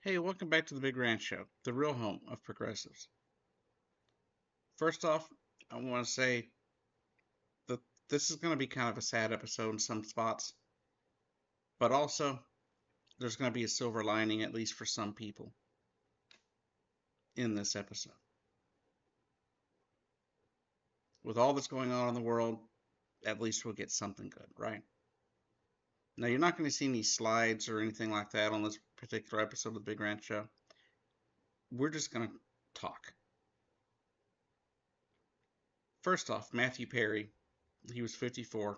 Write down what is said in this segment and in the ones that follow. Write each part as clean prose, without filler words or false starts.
Hey, welcome back to the Big Ranch Show, the real home of progressives. First off, I want to say that this is going to be kind of a sad episode in some spots, but also there's going to be a silver lining, at least for some people, in this episode. With all that's going on in the world, at least we'll get something good, right? Now, you're not going to see any slides or anything like that on this particular episode of the Big Ranch Show. We're just going to talk. First off, Matthew Perry, he was 54,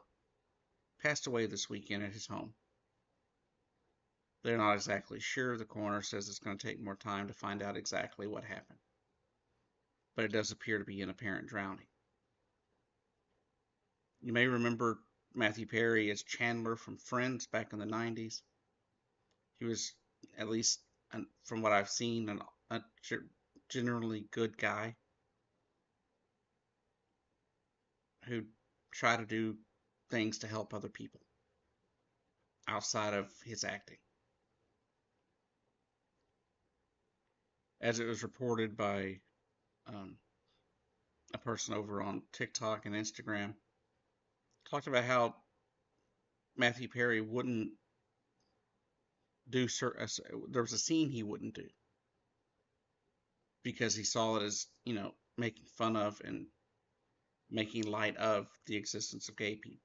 passed away this weekend at his home. They're not exactly sure. The coroner says it's going to take more time to find out exactly what happened. But it does appear to be an apparent drowning. You may remember Matthew Perry as Chandler from Friends back in the 90s. He was, at least from what I've seen, a generally good guy who tried to do things to help other people outside of his acting. As it was reported by a person over on TikTok and Instagram, talked about how Matthew Perry wouldn't do there was a scene he wouldn't do because he saw it as, making fun of and making light of the existence of gay people.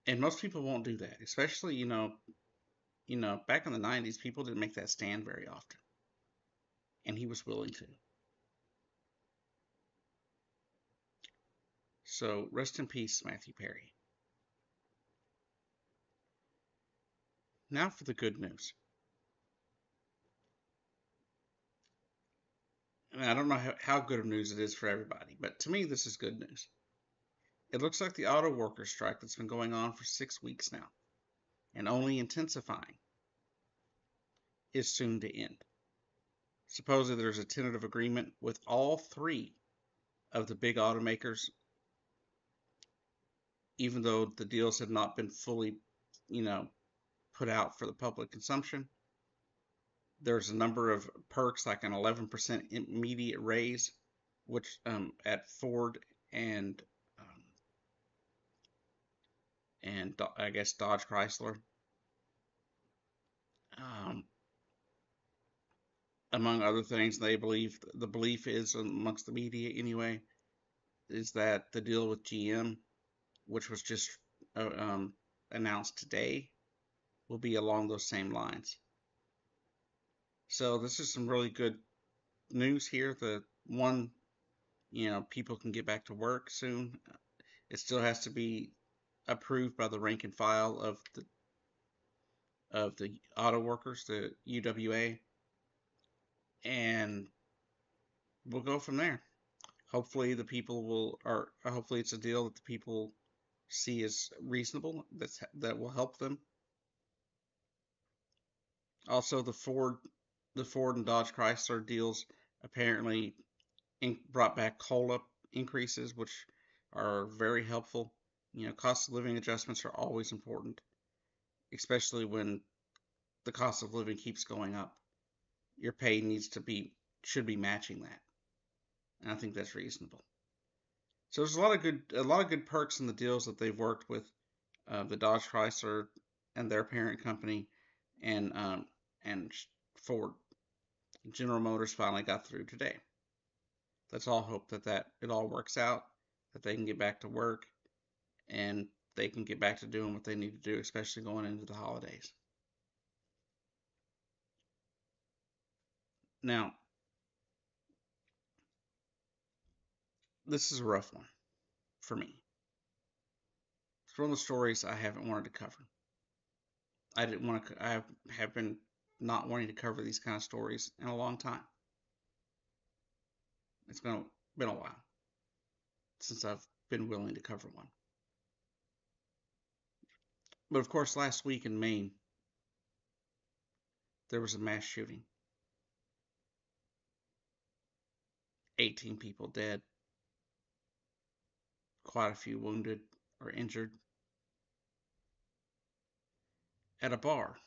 And most people won't do that, especially, back in the 90s, people didn't make that stand very often. And he was willing to. So rest in peace, Matthew Perry. Now for the good news. And I don't know how good of news it is for everybody, but to me, this is good news. It looks like the auto workers strike that's been going on for 6 weeks now, and only intensifying, is soon to end. Supposedly there's a tentative agreement with all three of the big automakers, even though the deals have not been fully, put out for the public consumption. There's a number of perks, like an 11% immediate raise, which at Ford and I guess Dodge Chrysler. Among other things, the belief is amongst the media anyway, is that the deal with GM, which was just announced today, will be along those same lines. So this is some really good news here. The one, people can get back to work soon. It still has to be approved by the rank and file of the auto workers, the UWA, and we'll go from there. Hopefully the people will, or hopefully it's a deal that the people see as reasonable, that will help them. Also, the Ford and Dodge Chrysler deals apparently brought back COLA increases, which are very helpful. Cost of living adjustments are always important, especially when the cost of living keeps going up. Your pay should be matching that, and I think that's reasonable. So there's a lot of good perks in the deals that they've worked with the Dodge Chrysler and their parent company, and Ford. General Motors finally got through today. Let's all hope that it all works out, that they can get back to work, and they can get back to doing what they need to do, especially going into the holidays. Now, this is a rough one for me. It's one of the stories I haven't wanted to cover. I have been not wanting to cover these kind of stories in a long time. It's been a while since I've been willing to cover one. But of course, last week in Maine, there was a mass shooting. 18 people dead, quite a few wounded or injured. at a bar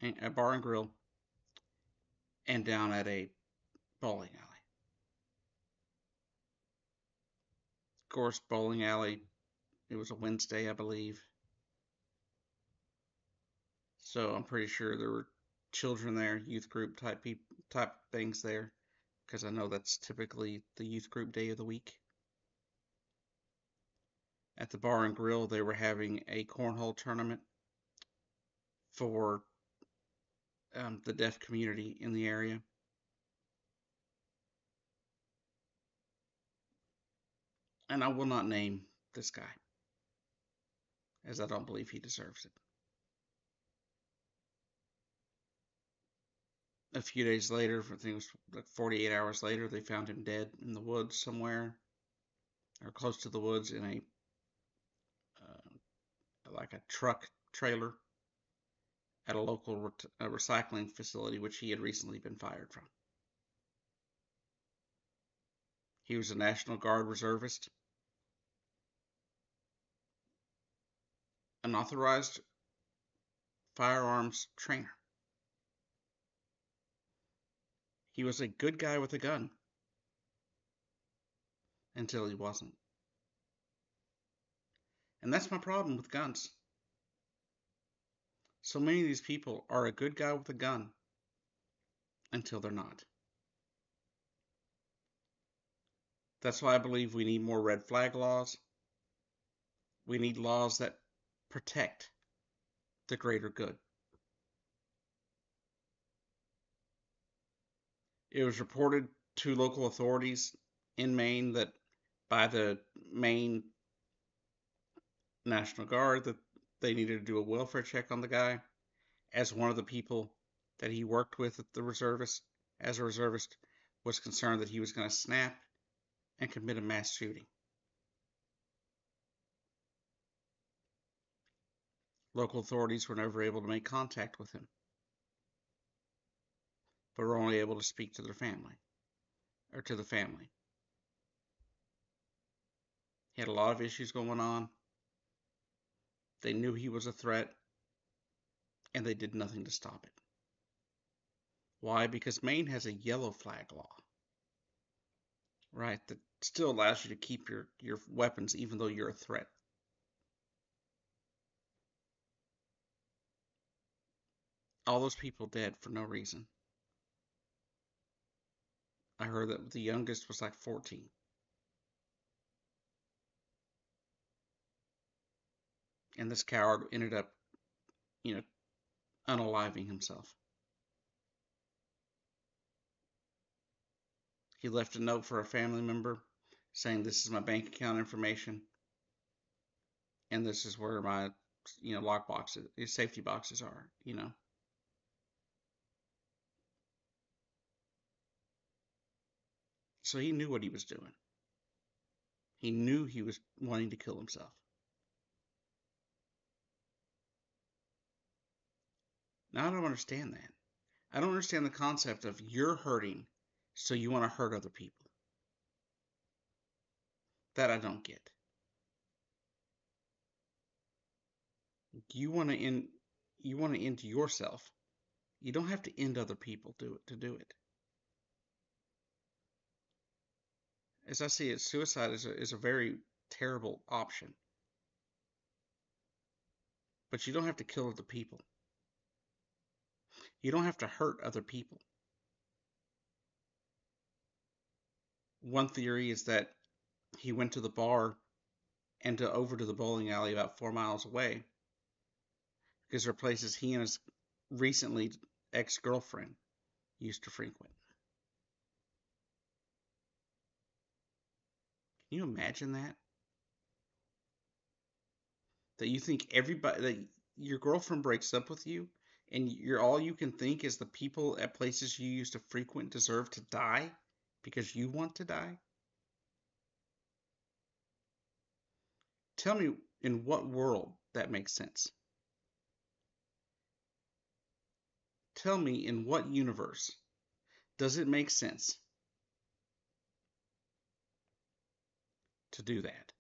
and grill, and down at a bowling alley. Of course, bowling alley, it was a Wednesday, I believe. So I'm pretty sure there were children there, youth group type things there, because I know that's typically the youth group day of the week. At the bar and grill, they were having a cornhole tournament for the deaf community in the area. And I will not name this guy, as I don't believe he deserves it. A few days later, I think it was like 48 hours later, they found him dead in the woods somewhere, or close to the woods, in like a truck trailer at a local recycling facility, which he had recently been fired from. He was a National Guard reservist, an authorized firearms trainer. He was a good guy with a gun until he wasn't. And that's my problem with guns. So many of these people are a good guy with a gun until they're not. That's why I believe we need more red flag laws. We need laws that protect the greater good. It was reported to local authorities in Maine that by the Maine National Guard that they needed to do a welfare check on the guy, as one of the people that he worked with at the reservist, as a reservist, was concerned that he was going to snap and commit a mass shooting. Local authorities were never able to make contact with him, but were only able to speak to their family, or to the family. He had a lot of issues going on. They knew he was a threat, and they did nothing to stop it. Why? Because Maine has a yellow flag law, right, that still allows you to keep your weapons even though you're a threat. All those people dead for no reason. I heard that the youngest was like 14. And this coward ended up, unaliving himself. He left a note for a family member saying, "This is my bank account information, and this is where my, lock boxes, safety boxes are, So he knew what he was doing. He knew he was wanting to kill himself. Now I don't understand that. I don't understand the concept of you're hurting, so you want to hurt other people. That I don't get. You want to end yourself. You don't have to end other people to do it. As I see it, suicide is a very terrible option. But you don't have to kill other people. You don't have to hurt other people. One theory is that he went to the bar and over to the bowling alley about 4 miles away because they're places he and his recently ex-girlfriend used to frequent. Can you imagine that? That you think that your girlfriend breaks up with you and all you can think is the people at places you used to frequent deserve to die because you want to die? Tell me in what world that makes sense. Tell me in what universe does it make sense to do that?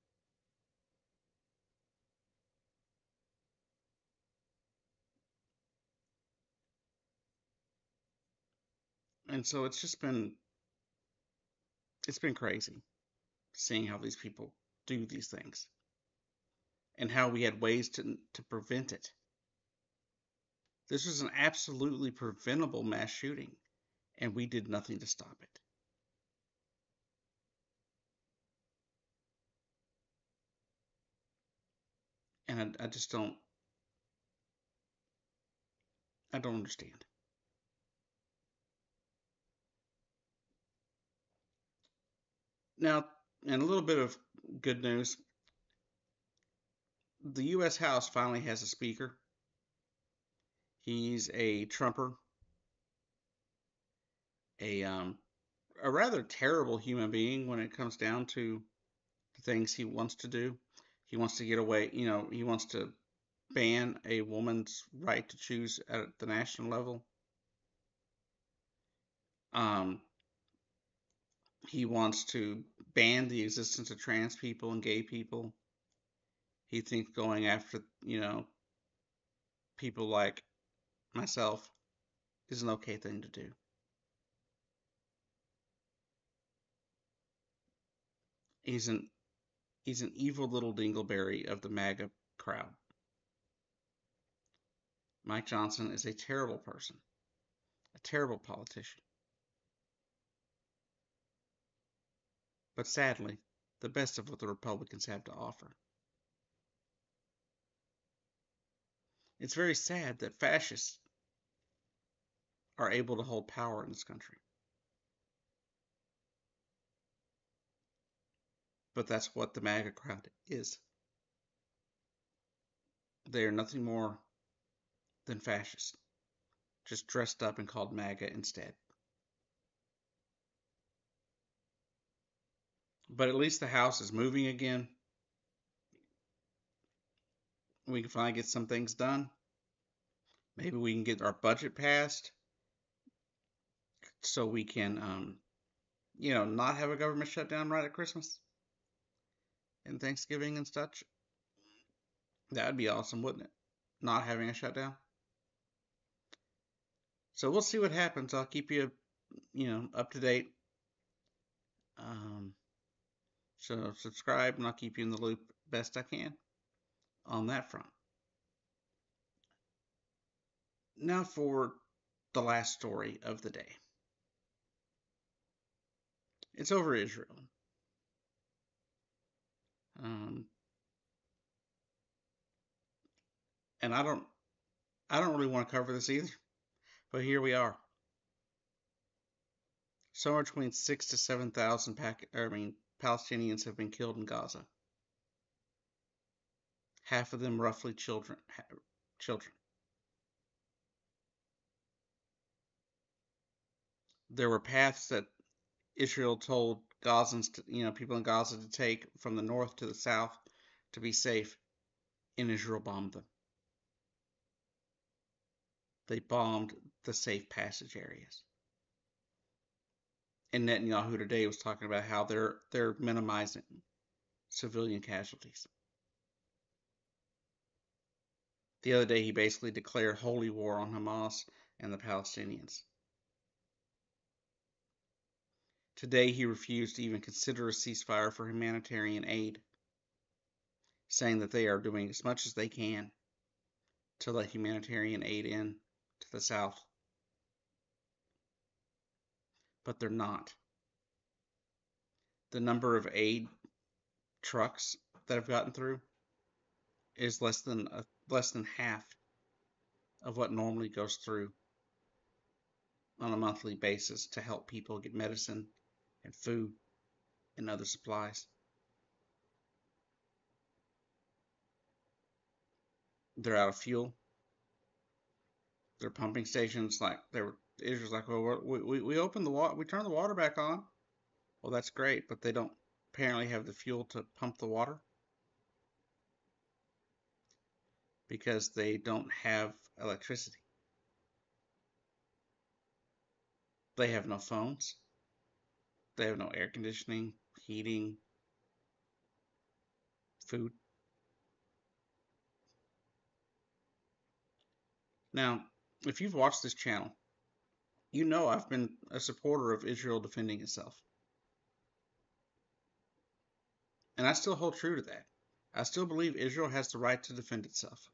And so it's been crazy seeing how these people do these things and how we had ways to prevent it. This was an absolutely preventable mass shooting, and we did nothing to stop it. And I just I don't understand. Now, and a little bit of good news, the U.S. House finally has a speaker. He's a Trumper, a a rather terrible human being when it comes down to the things he wants to do. He wants to get away, he wants to ban a woman's right to choose at the national level. Um, he wants to ban the existence of trans people and gay people. He thinks going after, people like myself is an okay thing to do. He's an he's an evil little dingleberry of the MAGA crowd. Mike Johnson is a terrible person, a terrible politician. But sadly, the best of what the Republicans have to offer. It's very sad that fascists are able to hold power in this country. But that's what the MAGA crowd is. They are nothing more than fascists, just dressed up and called MAGA instead. But at least the House is moving again. We can finally get some things done. Maybe we can get our budget passed so we can, not have a government shutdown right at Christmas and Thanksgiving and such. That would be awesome, wouldn't it? Not having a shutdown. So we'll see what happens. I'll keep you, up to date. Um, so subscribe and I'll keep you in the loop best I can on that front. Now for the last story of the day. It's over Israel. Um, and I don't really want to cover this either, but here we are. Somewhere between 6 to 7,000 Palestinians have been killed in Gaza. Half of them roughly children. Children. There were paths that Israel told Gazans, people in Gaza to take from the north to the south to be safe, and Israel bombed them. They bombed the safe passage areas. And Netanyahu today was talking about how they're minimizing civilian casualties. The other day, he basically declared holy war on Hamas and the Palestinians. Today, he refused to even consider a ceasefire for humanitarian aid, saying that they are doing as much as they can to let humanitarian aid in to the south. But they're not. The number of aid trucks that have gotten through is less than half of what normally goes through on a monthly basis to help people get medicine and food and other supplies. They're out of fuel. Their pumping stations, Israel's like, well, we opened the water, we turned the water back on. Well, that's great, but they don't apparently have the fuel to pump the water because they don't have electricity. They have no phones. They have no air conditioning, heating, food. Now, if you've watched this channel, You know I've been a supporter of Israel defending itself. And I still hold true to that. I still believe Israel has the right to defend itself.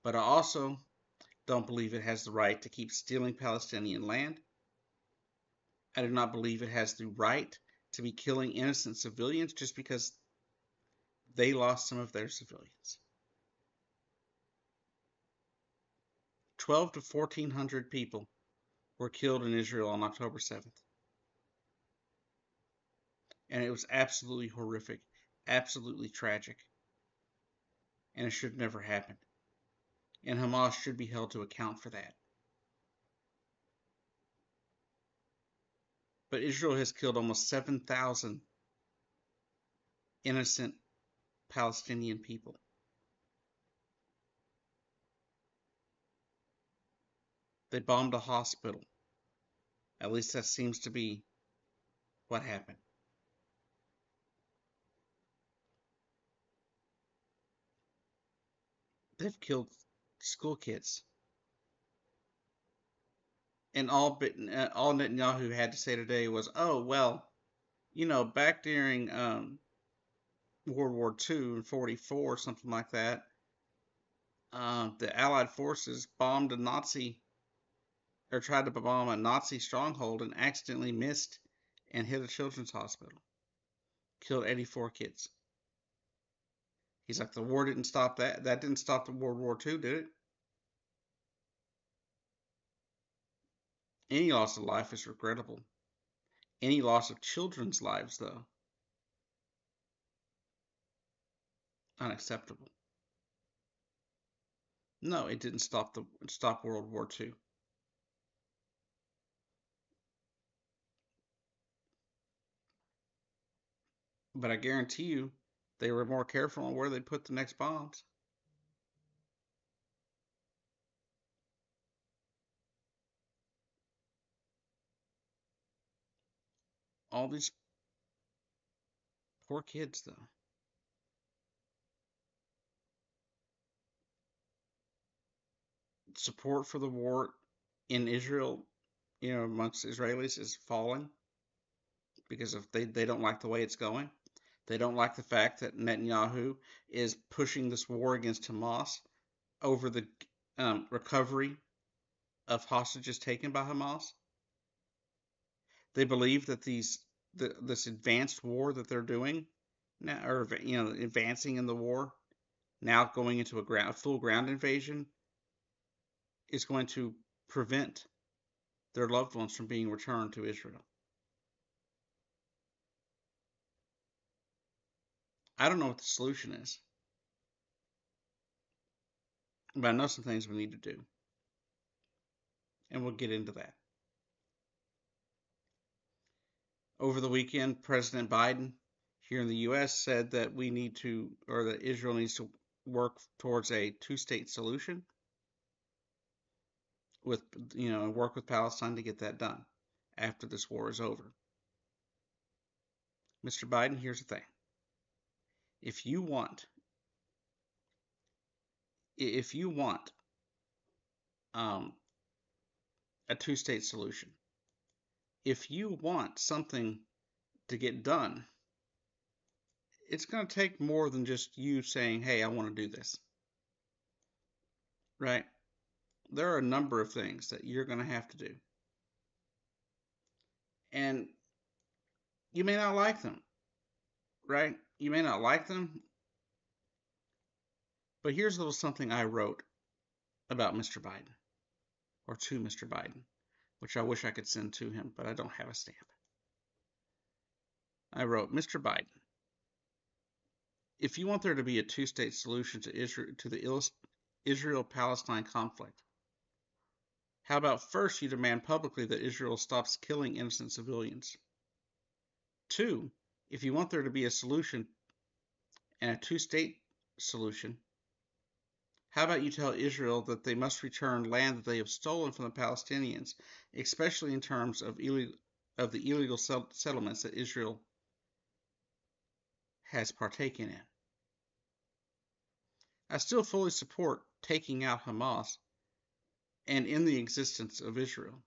But I also don't believe it has the right to keep stealing Palestinian land. I do not believe it has the right to be killing innocent civilians just because they lost some of their civilians. 12 to 1,400 people were killed in Israel on October 7th. And it was absolutely horrific, absolutely tragic. And it should never happen. And Hamas should be held to account for that. But Israel has killed almost 7,000 innocent Palestinian people. They bombed a hospital. At least that seems to be what happened. They've killed school kids. And all Netanyahu had to say today was, oh, well, back during World War II and 44, something like that, the Allied forces bombed a Nazi, or tried to bomb a Nazi stronghold and accidentally missed and hit a children's hospital. Killed 84 kids. He's like, the war didn't stop that. That didn't stop the World War II, did it? Any loss of life is regrettable. Any loss of children's lives, though, unacceptable. No, it didn't stop World War II. But I guarantee you, they were more careful on where they put the next bombs. All these poor kids, though. Support for the war in Israel, amongst Israelis is falling because they don't like the way it's going. They don't like the fact that Netanyahu is pushing this war against Hamas over the recovery of hostages taken by Hamas. They believe that this advanced war that they're doing now, or advancing in the war, now going into a full ground invasion, is going to prevent their loved ones from being returned to Israel. I don't know what the solution is, but I know some things we need to do, and we'll get into that. Over the weekend, President Biden here in the U.S. said that that Israel needs to work towards a two-state solution and work with Palestine to get that done after this war is over. Mr. Biden, here's the thing. If you want a two-state solution, if you want something to get done, it's going to take more than just you saying, hey, I want to do this. Right? There are a number of things that you're going to have to do. And you may not like them. Right? You may not like them. But here's a little something I wrote about Mr. Biden, or to Mr. Biden, which I wish I could send to him, but I don't have a stamp. I wrote, Mr. Biden, if you want there to be a two-state solution to the Israel-Palestine conflict, how about first you demand publicly that Israel stops killing innocent civilians? 2, if you want there to be a solution and a two-state solution, how about you tell Israel that they must return land that they have stolen from the Palestinians, especially in terms of the illegal settlements that Israel has partaken in? I still fully support taking out Hamas and in the existence of Israel.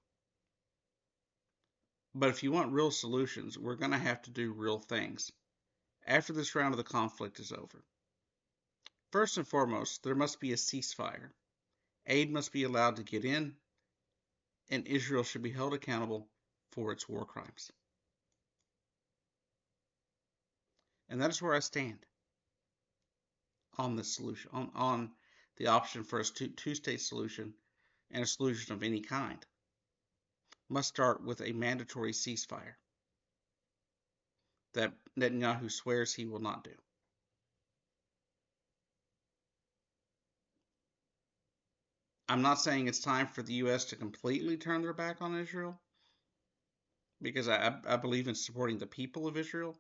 But if you want real solutions, we're going to have to do real things after this round of the conflict is over. First and foremost, there must be a ceasefire. Aid must be allowed to get in, and Israel should be held accountable for its war crimes. And that is where I stand on this solution, on the option for a two-state solution and a solution of any kind. Must start with a mandatory ceasefire that Netanyahu swears he will not do. I'm not saying it's time for the U.S. to completely turn their back on Israel, because I believe in supporting the people of Israel,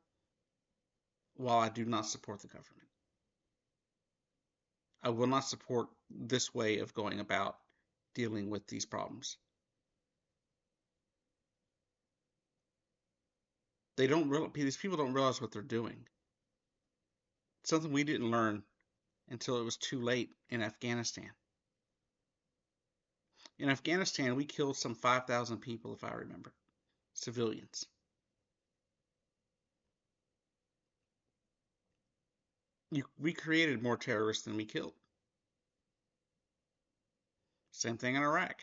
while I do not support the government. I will not support this way of going about dealing with these problems. These people don't realize what they're doing. It's something we didn't learn until it was too late in Afghanistan. In Afghanistan, we killed some 5,000 people, if I remember, civilians. We created more terrorists than we killed. Same thing in Iraq.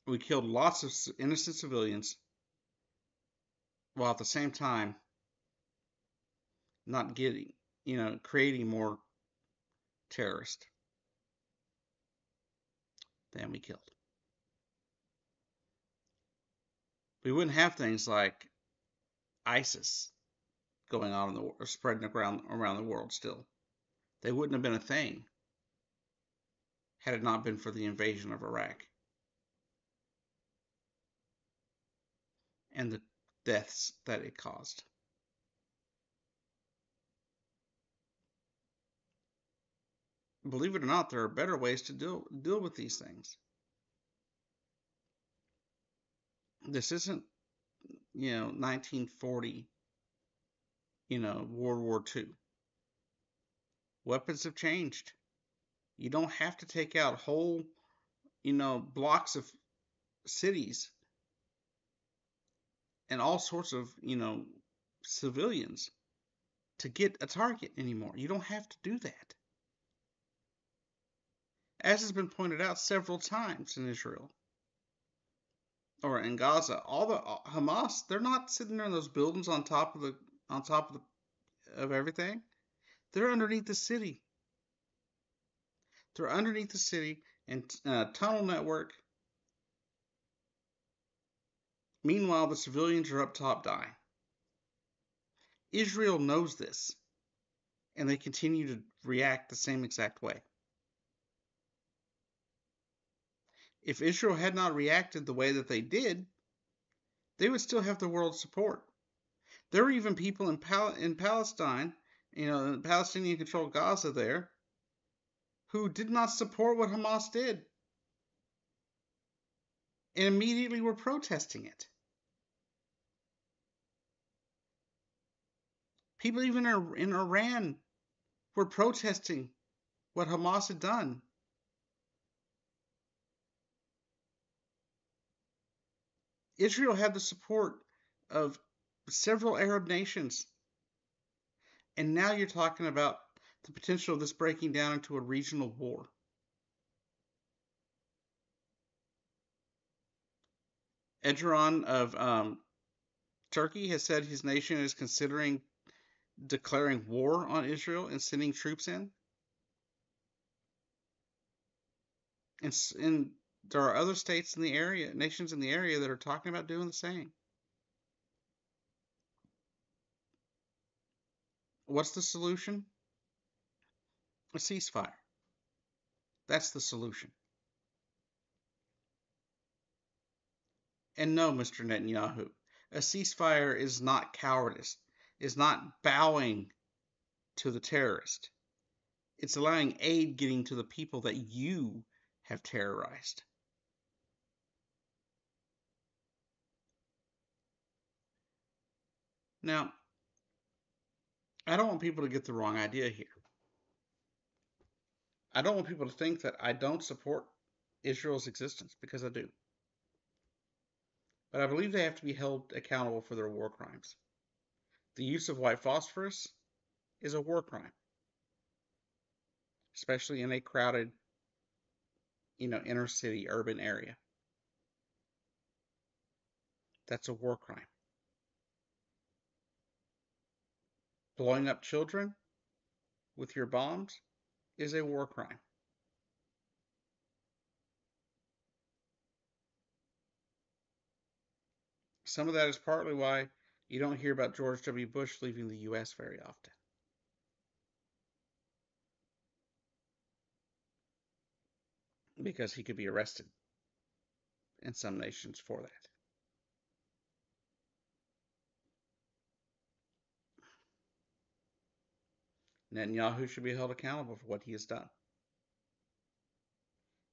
We killed lots of innocent civilians, while at the same time not creating more terrorists than we killed. We wouldn't have things like ISIS going on in the world, spreading around the world still. They wouldn't have been a thing had it not been for the invasion of Iraq and the deaths that it caused. Believe it or not, there are better ways to deal with these things. This isn't, 1940, World War II. Weapons have changed. You don't have to take out whole, blocks of cities and all sorts of, civilians to get a target anymore. You don't have to do that. As has been pointed out several times in Israel or in Gaza, all the Hamas, they're not sitting there in those buildings on top of everything. They're underneath the city. They're underneath the city and tunnel network. Meanwhile, the civilians are up top dying. Israel knows this, and they continue to react the same exact way. If Israel had not reacted the way that they did, they would still have the world's support. There were even people in Palestine, in Palestinian-controlled Gaza there, who did not support what Hamas did and immediately were protesting it. People even in Iran were protesting what Hamas had done. Israel had the support of several Arab nations. And now you're talking about the potential of this breaking down into a regional war. Erdogan of Turkey has said his nation is considering declaring war on Israel and sending troops in. And there are other states in the area, nations in the area, that are talking about doing the same. What's the solution? A ceasefire. That's the solution. And no, Mr. Netanyahu, a ceasefire is not cowardice, is not bowing to the terrorist. It's allowing aid getting to the people that you have terrorized. Now, I don't want people to get the wrong idea here. I don't want people to think that I don't support Israel's existence, because I do. but I believe they have to be held accountable for their war crimes. The use of white phosphorus is a war crime, especially in a crowded, inner city urban area. That's a war crime. Blowing up children with your bombs is a war crime. Some of that is partly why you don't hear about George W. Bush leaving the U.S. very often, because he could be arrested in some nations for that. Netanyahu should be held accountable for what he has done.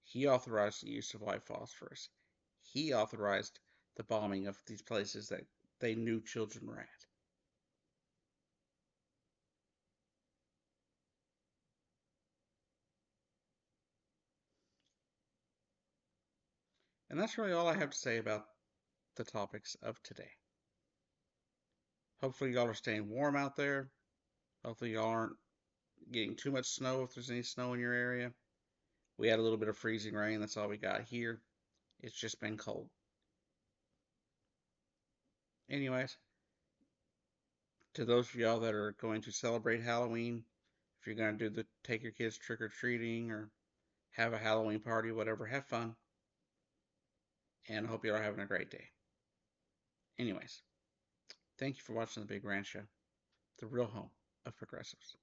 He authorized the use of white phosphorus. He authorized the bombing of these places that they knew children were at. And that's really all I have to say about the topics of today. Hopefully, y'all are staying warm out there. Hopefully, y'all aren't getting too much snow if there's any snow in your area. We had a little bit of freezing rain. That's all we got here. It's just been cold. Anyways, to those of y'all that are going to celebrate Halloween, if you're going to do take your kids trick or treating or have a Halloween party, whatever, have fun. And I hope you are having a great day. Anyways, thank you for watching The Big Rant Show, the real home of progressives.